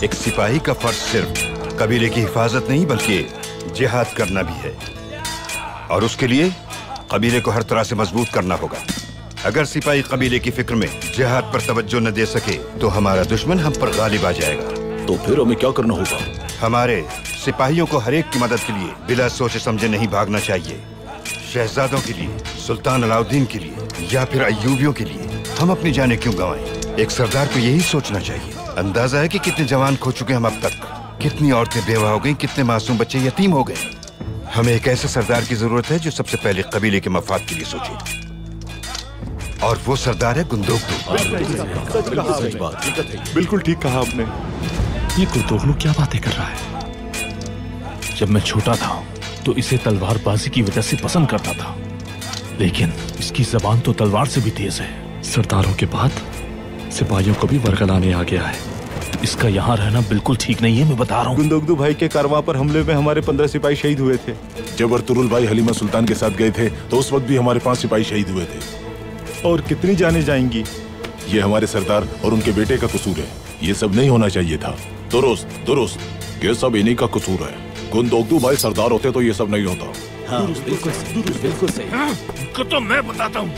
एक सिपाही का फर्ज सिर्फ कबीले की हिफाजत नहीं बल्कि जिहाद करना भी है, और उसके लिए कबीले को हर तरह से मजबूत करना होगा। अगर सिपाही कबीले की फिक्र में जिहाद पर तवज्जो न दे सके तो हमारा दुश्मन हम पर गालिब आ जाएगा। तो फिर हमें क्या करना होगा? हमारे सिपाहियों को हर एक की मदद के लिए बिला सोचे समझे नहीं भागना चाहिए। शहजादों के लिए, सुल्तान अलाउद्दीन के लिए या फिर अय्यूबियों के लिए हम अपनी जाने क्यों गंवाएं? एक सरदार को यही सोचना चाहिए। अंदाजा है कि कितने जवान खो चुके हम अब तक, कितनी औरतें बेवा हो गई, कितने मासूम बच्चे यतीम हो गए। हमें एक ऐसे सरदार की जरूरत है जो सबसे पहले कबीले के मफाद के लिए सोचे, और वो सरदार है गुंदोगदू। बिल्कुल ठीक कहा आपने। ये गुंदोगदू क्या बातें कर रहा है? जब मैं छोटा था तो इसे तलवारबाजी की वजह से पसंद करता था, लेकिन इसकी जबान तो तलवार से भी तेज है। सरदारों के बाद सिपाहियों को भी वरगलाने आ गया है। इसका यहाँ रहना बिल्कुल ठीक नहीं है, मैं बता रहा हूँ। गुंदोगदू भाई के कारवां पर हमले में हमारे 15 सिपाही शहीद हुए थे। जब अर्तुगरुल भाई हलीमा सुल्तान के साथ गए थे तो उस वक्त भी हमारे 5 सिपाही शहीद हुए थे। और कितनी जाने जाएंगी? ये हमारे सरदार और उनके बेटे का कसूर है। ये सब नहीं होना चाहिए था। दुरुस्त दुरुस्त, ये सब इन्हीं का कसूर है। गुंदोगदू भाई सरदार होते तो ये सब नहीं होता। हाँ, बिल्कुल सही। तो मैं बताता हूँ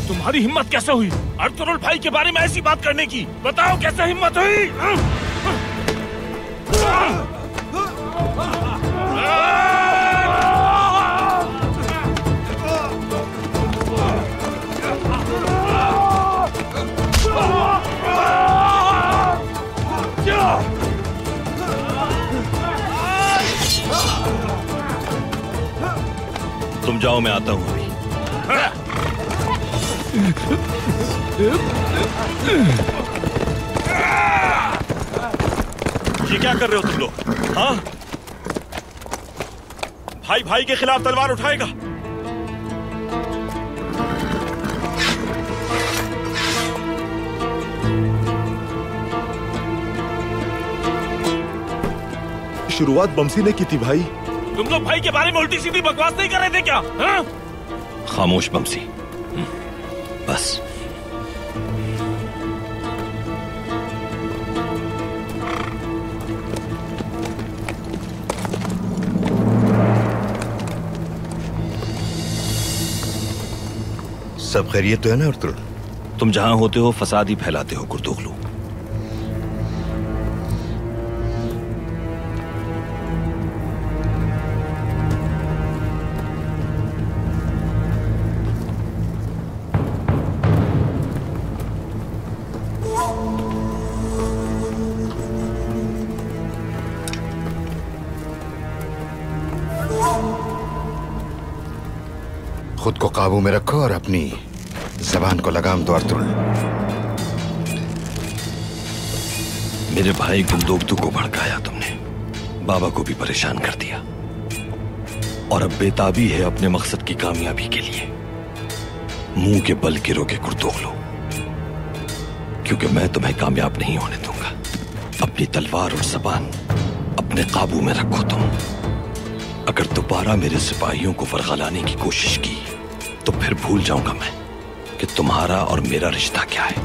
तुम्हारी हिम्मत कैसे हुई अर्तुगरुल भाई के बारे में ऐसी बात करने की? बताओ कैसे हिम्मत हुई? तुम जाओ, मैं आता हूँ अभी। ये क्या कर रहे हो तुम लोग? हाँ, भाई भाई के खिलाफ तलवार उठाएगा? शुरुआत बमसी ने की थी भाई। तुम लोग भाई के बारे में उल्टी सीधी बकवास नहीं कर रहे थे क्या? हाँ? खामोश बमसी, बस। सब खैरियत तो है ना अर्तुगरुल? तुम जहां होते हो फसाद ही फैलाते हो गुंदोगदू। खुद को काबू में रखो और अपनी जबान को लगाम दो अर्तुगरुल। मेरे भाई गुंदोगदू को भड़काया तुमने, बाबा को भी परेशान कर दिया, और अब बेताबी है अपने मकसद की कामयाबी के लिए। मुंह के बल गिरोगे गुंदोगदू, क्योंकि मैं तुम्हें कामयाब नहीं होने दूंगा। अपनी तलवार और जबान अपने काबू में रखो तुम। अगर दोबारा मेरे सिपाहियों को वरगलाने की कोशिश की तो फिर भूल जाऊंगा मैं कि तुम्हारा और मेरा रिश्ता क्या है।